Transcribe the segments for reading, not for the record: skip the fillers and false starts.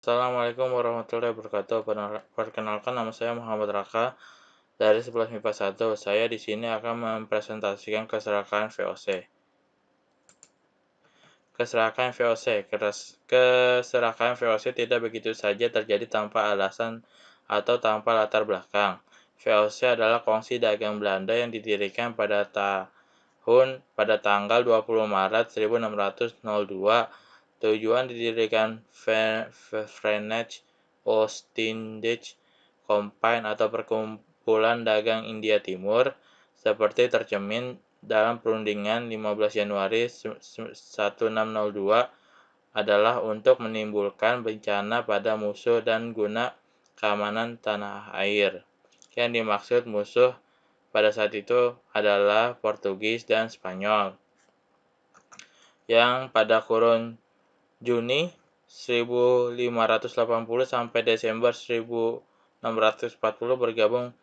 Assalamualaikum warahmatullahi wabarakatuh. Perkenalkan nama saya Muhammad Raka dari 11 MIPA 1. Saya di sini akan mempresentasikan keserakahan VOC. Keserakahan VOC. Keserakahan VOC tidak begitu saja terjadi tanpa alasan atau tanpa latar belakang. VOC adalah kongsi dagang Belanda yang didirikan pada tanggal 20 Maret 1602. Tujuan didirikan Verenigd Oostindische Compagnie atau Perkumpulan Dagang India Timur, seperti tercermin dalam perundingan 15 Januari 1602, adalah untuk menimbulkan bencana pada musuh dan guna keamanan tanah air. Yang dimaksud musuh pada saat itu adalah Portugis dan Spanyol, yang pada kurun Juni 1580 sampai Desember 1640 bergabung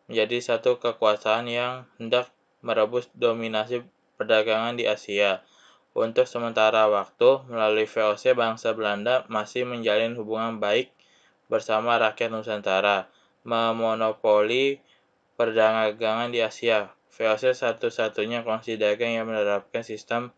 menjadi satu kekuasaan yang hendak merebut dominasi perdagangan di Asia. Untuk sementara waktu, melalui VOC, bangsa Belanda masih menjalin hubungan baik bersama rakyat Nusantara, memonopoli perdagangan di Asia. VOC satu-satunya kongsi dagang yang menerapkan sistem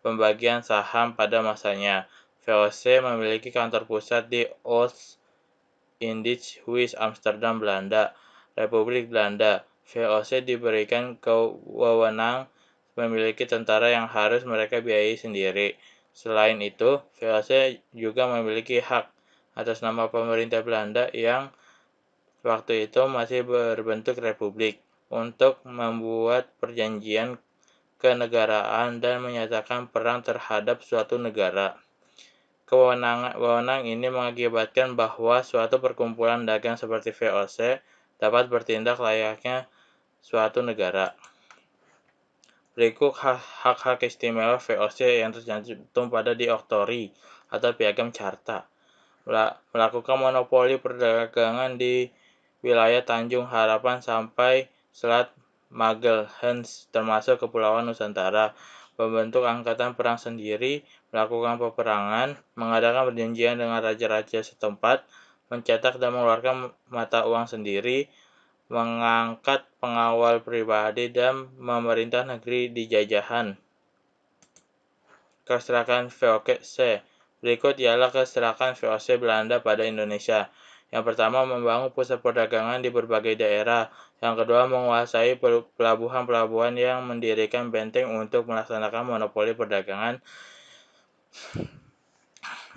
pembagian saham pada masanya. VOC memiliki kantor pusat di Oost-Indische Huis Amsterdam, Belanda, Republik Belanda. VOC diberikan wewenang memiliki tentara yang harus mereka biayai sendiri. Selain itu, VOC juga memiliki hak atas nama pemerintah Belanda yang waktu itu masih berbentuk republik untuk membuat perjanjian kenegaraan dan menyatakan perang terhadap suatu negara. Wewenang ini mengakibatkan bahwa suatu perkumpulan dagang seperti VOC dapat bertindak layaknya suatu negara. Berikut hak-hak istimewa VOC yang tercantum pada Dioktori atau Piagam Carta. Melakukan monopoli perdagangan di wilayah Tanjung Harapan sampai Selat Magelhaens termasuk Kepulauan Nusantara, membentuk angkatan perang sendiri, melakukan peperangan, mengadakan perjanjian dengan raja-raja setempat, mencetak dan mengeluarkan mata uang sendiri, mengangkat pengawal pribadi, dan memerintah negeri di jajahan. Keserakahan VOC. Berikut ialah keserakahan VOC Belanda pada Indonesia. Yang pertama, membangun pusat perdagangan di berbagai daerah. Yang kedua, menguasai pelabuhan-pelabuhan yang mendirikan benteng untuk melaksanakan monopoli perdagangan.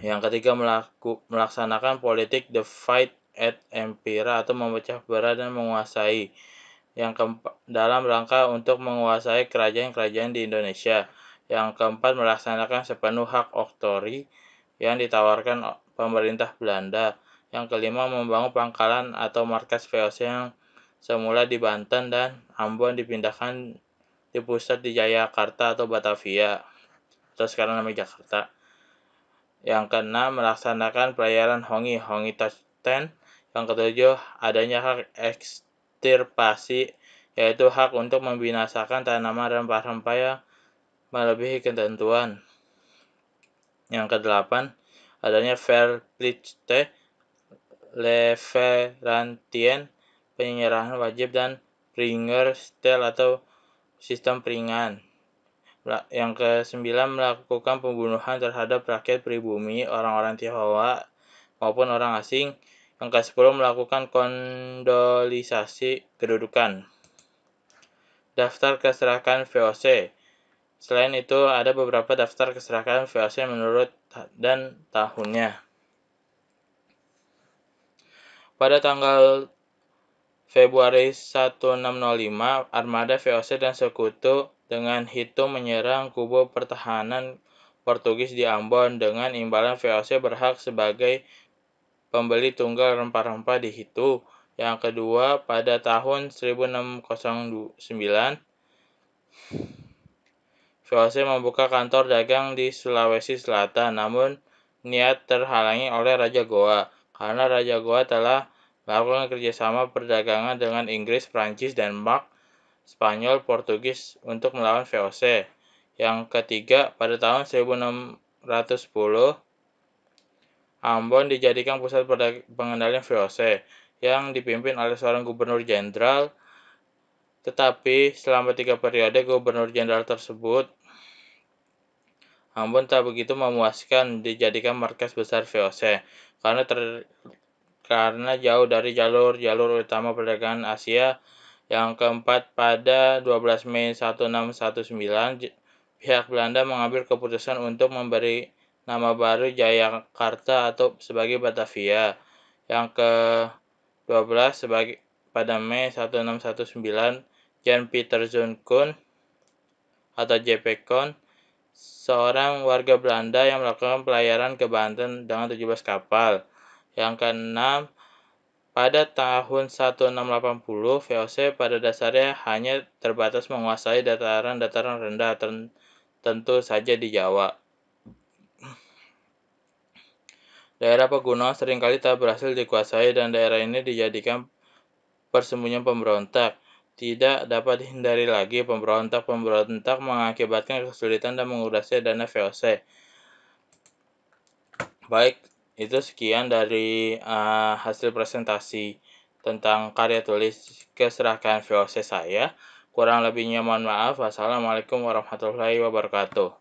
Yang ketiga, melaksanakan politik divide et impera atau memecah belah dan menguasai. Yang keempat, dalam rangka untuk menguasai kerajaan-kerajaan di Indonesia. Yang keempat, melaksanakan sepenuh hak oktroi yang ditawarkan pemerintah Belanda. Yang kelima, membangun pangkalan atau markas VOC yang semula di Banten dan Ambon dipindahkan di pusat di Jayakarta atau Batavia, atau sekarang namanya Jakarta. Yang keenam, melaksanakan pelayaran Hongi Tochten. Yang ketujuh, adanya hak ekstirpasi, yaitu hak untuk membinasakan tanaman rempah-rempah yang melebihi ketentuan. Yang kedelapan, adanya Verplichte Leverantien, penyerahan wajib, dan Pringerstel atau sistem peringan. Yang kesembilan, melakukan pembunuhan terhadap rakyat pribumi, orang-orang Tionghoa maupun orang asing. Yang ke-10, melakukan kondolisasi kedudukan. Daftar keserakahan VOC. Selain itu, ada beberapa daftar keserakahan VOC menurut dan tahunnya. Pada tanggal Februari 1605, armada VOC dan sekutu dengan Hitu menyerang kubu pertahanan Portugis di Ambon. Dengan imbalan, VOC berhak sebagai pembeli tunggal rempah-rempah di Hitu. Yang kedua, pada tahun 1609, VOC membuka kantor dagang di Sulawesi Selatan, namun niat terhalangi oleh Raja Goa, karena Raja Goa telah melakukan kerjasama perdagangan dengan Inggris, Prancis, Denmark, Spanyol, Portugis untuk melawan VOC. Yang ketiga, pada tahun 1610, Ambon dijadikan pusat pengendalian VOC yang dipimpin oleh seorang gubernur jenderal, tetapi selama 3 periode gubernur jenderal tersebut, Ambon tak begitu memuaskan dijadikan markas besar VOC karena jauh dari jalur utama perdagangan Asia. Yang keempat, pada 12 Mei 1619, pihak Belanda mengambil keputusan untuk memberi nama baru Jayakarta atau sebagai Batavia. Yang ke-12, pada Mei 1619, Jan Pieter Zoon Koen atau JP Koen, seorang warga Belanda yang melakukan pelayaran ke Banten dengan 17 kapal. Yang keenam, pada tahun 1680, VOC pada dasarnya hanya terbatas menguasai dataran-dataran rendah, tentu saja di Jawa. Daerah pegunungan seringkali tak berhasil dikuasai dan daerah ini dijadikan persembunyian pemberontak. Tidak dapat dihindari lagi, pemberontak mengakibatkan kesulitan dan mengurasnya dana VOC. Baik, itu sekian dari hasil presentasi tentang karya tulis keserakahan VOC saya. Kurang lebihnya mohon maaf. Wassalamualaikum warahmatullahi wabarakatuh.